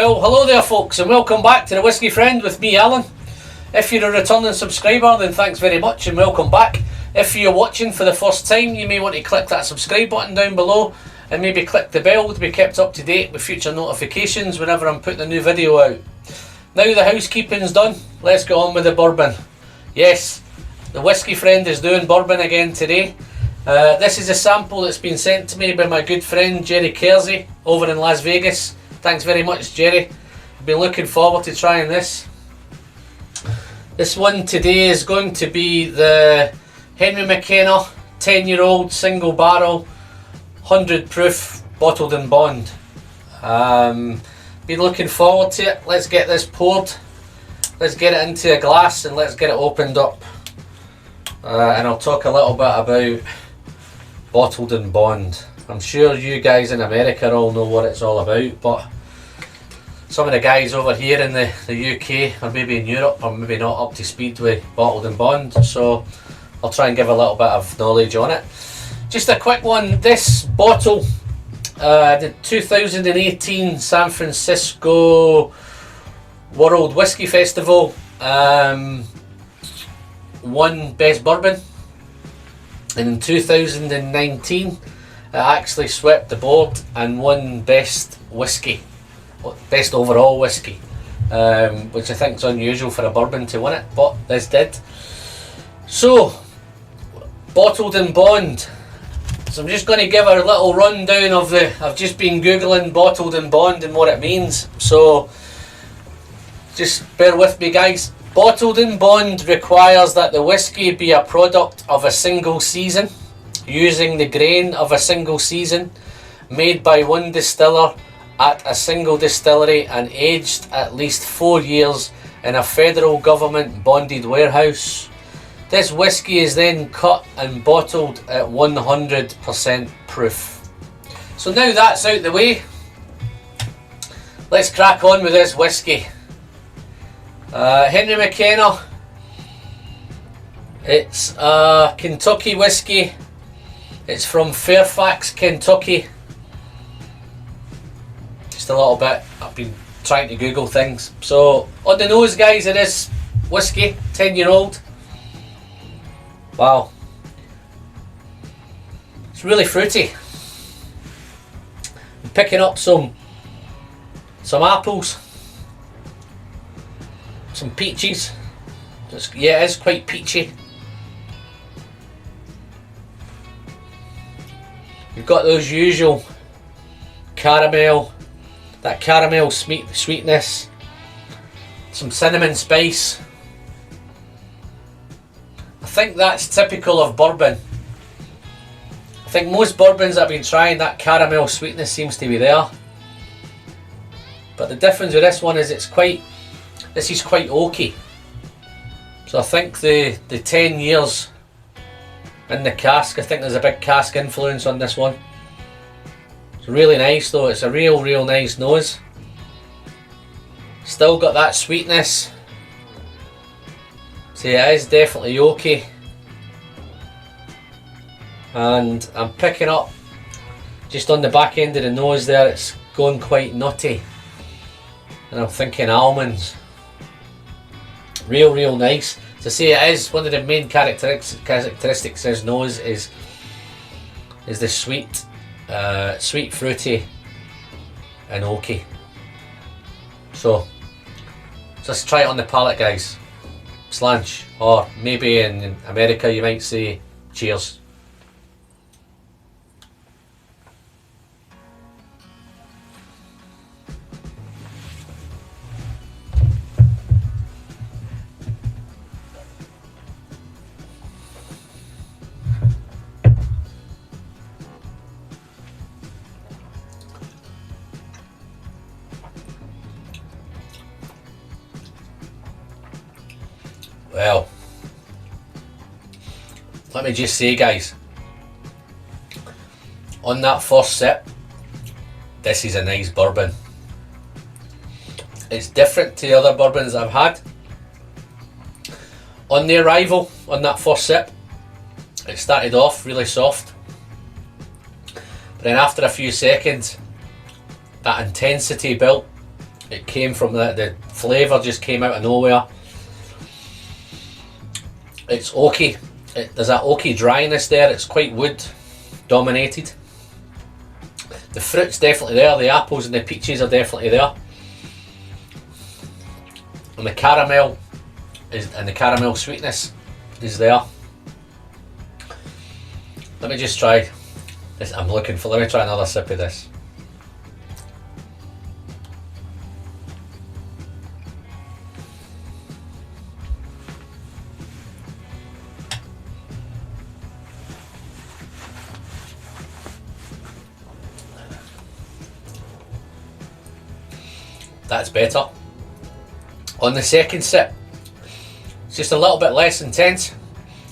Well, hello there folks, and welcome back to the Whiskey Friend with me, Alan. If you're a returning subscriber, then thanks very much and welcome back. If you're watching for the first time, you may want to click that subscribe button down below and maybe click the bell to be kept up to date with future notifications whenever I'm putting a new video out. Now the housekeeping's done, let's get on with the bourbon. Yes, the Whiskey Friend is doing bourbon again today. This is a sample that's been sent to me by my good friend Jerry Kersey over in Las Vegas. Thanks very much, Jerry. I've been looking forward to trying this. This one today is going to be the Henry Mckenna 10-year-old single barrel 100 proof bottled in bond. Been looking forward to it. Let's get this poured. Let's get it into a glass and let's get it opened up. And I'll talk a little bit about bottled in bond. I'm sure you guys in America all know what it's all about, but some of the guys over here in the UK or maybe in Europe are maybe not up to speed with bottled in bond, so I'll try and give a little bit of knowledge on it. Just a quick one, this bottle, the 2018 San Francisco World Whiskey Festival won Best Bourbon, and in 2019 it actually swept the board and won Best Whiskey, Best Overall Whiskey, which I think is unusual for a bourbon to win it, but this did. So, bottled in bond. So I'm just going to give a little rundown of I've just been googling bottled in bond and what it means, so just bear with me guys. Bottled in bond requires that the whiskey be a product of a single season, using the grain of a single season, made by one distiller at a single distillery and aged at least 4 years in a federal government bonded warehouse. This whiskey is then cut and bottled at 100% proof. So now that's out the way, let's crack on with this whiskey. Henry Mckenna, it's a Kentucky whiskey. It's from Fairfax, Kentucky. Just a little bit, I've been trying to Google things. So on the nose guys, it is whiskey, 10-year-old. Wow, it's really fruity. I'm picking up some apples, some peaches. Yeah, it is quite peachy. You've got those usual caramel, that caramel sweetness, some cinnamon spice. I think that's typical of bourbon. I think most bourbons I've been trying, that caramel sweetness seems to be there. But the difference with this one is this is quite oaky. So I think the 10 years in the cask, I think there's a big cask influence on this one. It's really nice though, it's a real nice nose. Still got that sweetness. So yeah, it is definitely oaky. And I'm picking up, just on the back end of the nose there, it's going quite nutty. And I'm thinking almonds. Real nice. To say it is one of the main characteristics of his nose is the sweet, fruity and oaky. So let's try it on the palate guys. Slanch, or maybe in America you might say cheers. Well, let me just say guys, on that first sip, this is a nice bourbon. It's different to the other bourbons I've had. On the arrival, on that first sip, it started off really soft, but then after a few seconds, that intensity built It came from the flavour just came out of nowhere. It's oaky. There's that oaky dryness there. It's quite wood dominated. The fruit's definitely there. The apples and the peaches are definitely there. And the caramel and the caramel sweetness is there. Let me just try this. Let me try another sip of this. That's better. On the second sip, it's just a little bit less intense.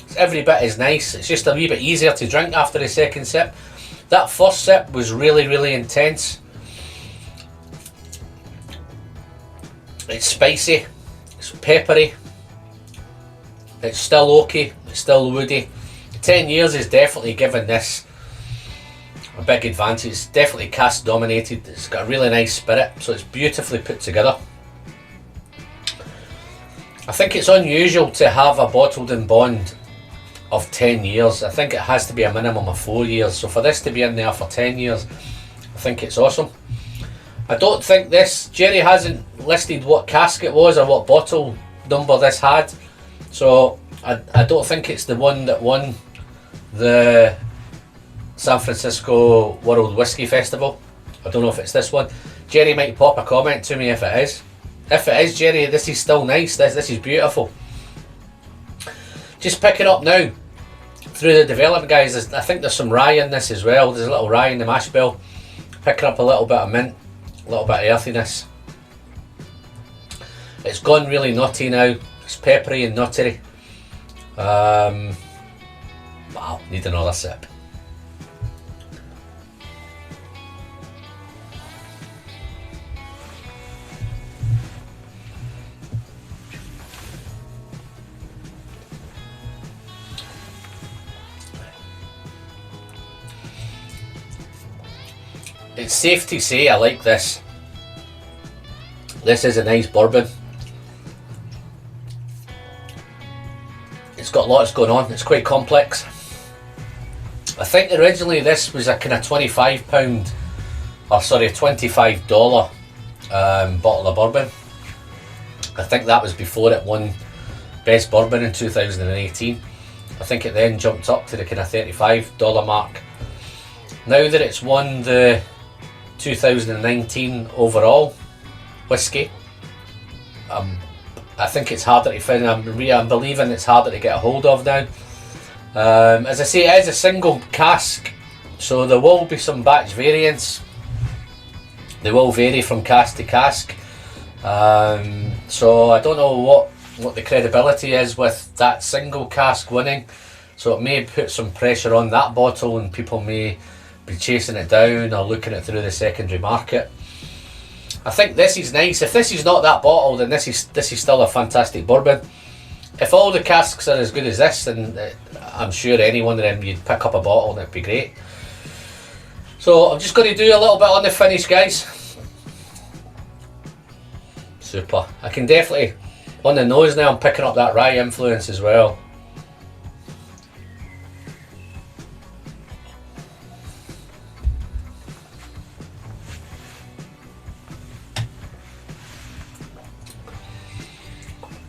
It's every bit as nice. It's just a wee bit easier to drink after the second sip. That first sip was really, really intense. It's spicy, it's peppery, it's still oaky, it's still woody. 10 years is definitely given this a big advantage. It's definitely cask dominated. It's got a really nice spirit, so it's beautifully put together. I think it's unusual to have a bottled in bond of 10 years. I think it has to be a minimum of 4 years. So for this to be in there for 10 years, I think it's awesome. I don't think this, Jerry hasn't listed what cask it was or what bottle number this had. So I don't think it's the one that won the San Francisco World Whiskey Festival. I don't know if it's this one. Jerry might pop a comment to me if it is. If it is, Jerry, this is still nice. This is beautiful. Just picking up now through the development, guys. I think there's some rye in this as well. There's a little rye in the mash bill. Picking up a little bit of mint, a little bit of earthiness. It's gone really nutty now. It's peppery and nutty. Wow, need another sip. It's safe to say I like this. This is a nice bourbon. It's got lots going on. It's quite complex. I think originally this was a kind of $25 bottle of bourbon. I think that was before it won Best Bourbon in 2018. I think it then jumped up to the kind of $35 mark. Now that it's won the 2019 overall whiskey, I think it's harder to find. I'm believing it's harder to get a hold of now. As I say, it is a single cask, so there will be some batch variants. They will vary from cask to cask. So I don't know what the credibility is with that single cask winning. So it may put some pressure on that bottle, and people may be chasing it down or looking it through the secondary market. I think this is nice. If this is not that bottle, then this is still a fantastic bourbon. If all the casks are as good as this, then I'm sure any one of them you'd pick up a bottle and it'd be great. So I'm just going to do a little bit on the finish, guys. Super. I can definitely, on the nose now, I'm picking up that rye influence as well.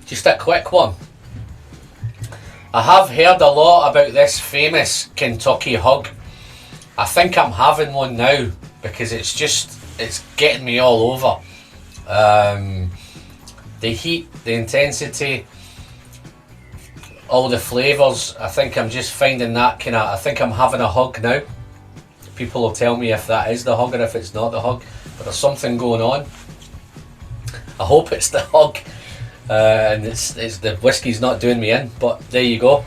Just a quick one. I have heard a lot about this famous Kentucky Hug. I think I'm having one now because it's getting me all over. The heat, the intensity, all the flavours. I think I'm just finding that I think I'm having a hug now. People will tell me if that is the hug or if it's not the hug, but there's something going on. I hope it's the hug. And it's the whiskey's not doing me in, but there you go.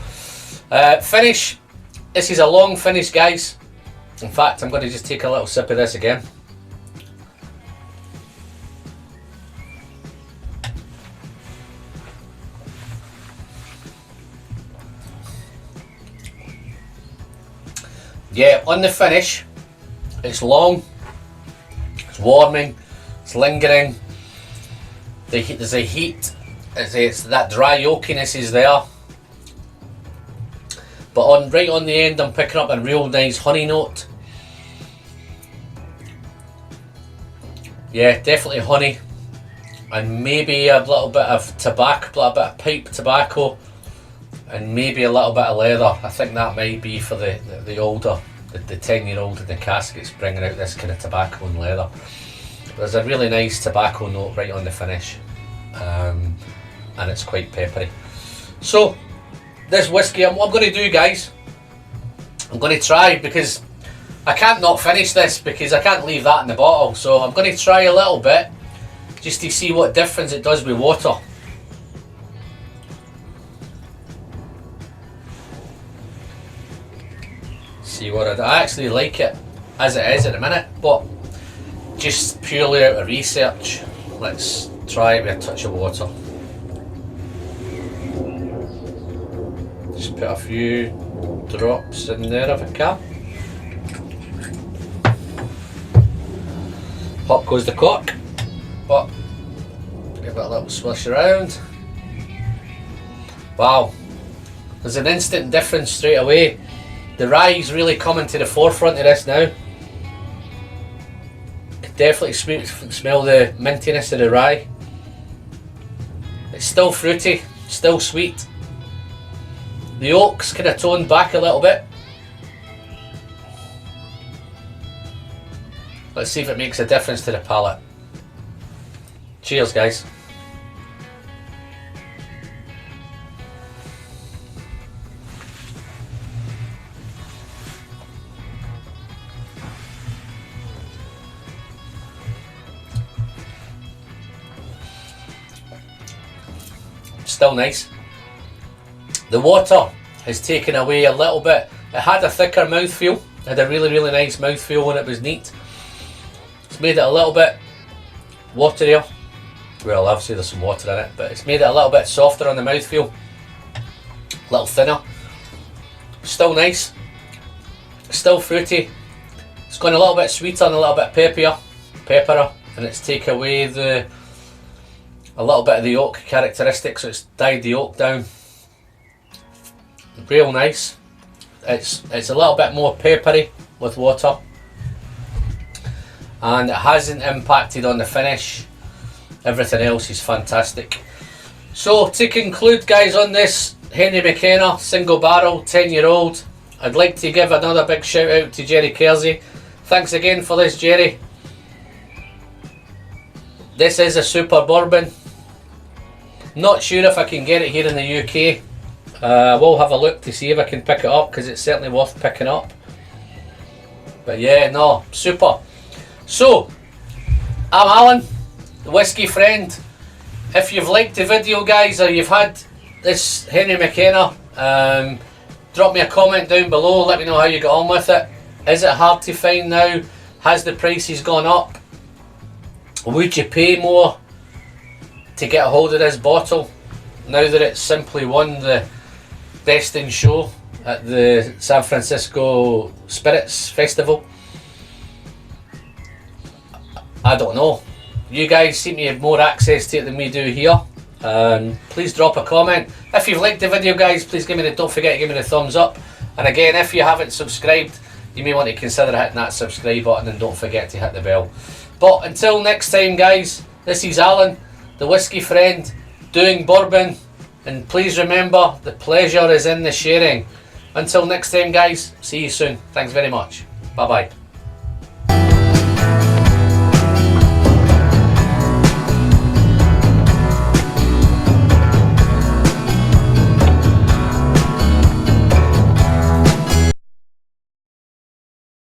Finish. This is a long finish, guys. In fact, I'm going to just take a little sip of this again. Yeah, on the finish, it's long, it's warming, it's lingering. there's a heat, it's that dry oakiness is there. But right on the end, I'm picking up a real nice honey note. Yeah, definitely honey, and maybe a little bit of tobacco, a little bit of pipe tobacco, and maybe a little bit of leather. I think that might be for the older, the 10-year-old in the caskets, bringing out this kind of tobacco and leather. There's a really nice tobacco note right on the finish, and it's quite peppery. So this whiskey, what I'm going to do, guys, I'm going to try, because I can't not finish this, because I can't leave that in the bottle. So I'm going to try a little bit just to see what difference it does with water. See what I actually like it as it is at the minute, but just purely out of research, let's try it with a touch of water. Just put a few drops in there if I can. Pop goes the cork, but give it a little swish around. Wow, there's an instant difference straight away. The rye's really coming to the forefront of this now. Definitely smell the mintiness of the rye. It's still fruity, still sweet. The oak's kind of toned back a little bit. Let's see if it makes a difference to the palate. Cheers, guys. Still nice. The water has taken away a little bit. It had a thicker mouthfeel. It had a really, really nice mouthfeel when it was neat. It's made it a little bit waterier. Well, obviously there's some water in it, but it's made it a little bit softer on the mouthfeel. A little thinner. Still nice. Still fruity. It's gone a little bit sweeter and a little bit pepperer, and it's taken away a little bit of the oak characteristics, so it's died the oak down. Real nice. It's a little bit more peppery with water, and it hasn't impacted on the finish. Everything else is fantastic. So to conclude, guys, on this Henry Mckenna single barrel 10-year-old, I'd like to give another big shout out to Jerry Kersey. Thanks again for this, Jerry. This is a super bourbon. Not sure if I can get it here in the UK. I will have a look to see if I can pick it up, because it's certainly worth picking up. But yeah, no, super. So, I'm Alan, the whiskey friend. If you've liked the video, guys, or you've had this Henry Mckenna, drop me a comment down below. Let me know how you got on with it. Is it hard to find now? Has the prices gone up? Would you pay more to get a hold of this bottle now that it's simply won the Best in Show at the San Francisco Spirits Festival? I don't know. You guys seem to have more access to it than we do here. Please drop a comment. If you've liked the video, guys, please don't forget to give me the thumbs up. And again, if you haven't subscribed, you may want to consider hitting that subscribe button, and don't forget to hit the bell. But until next time, guys, this is Alan, the whiskey friend, doing bourbon, and please remember, the pleasure is in the sharing. Until next time, guys, see you soon. Thanks very much. Bye bye.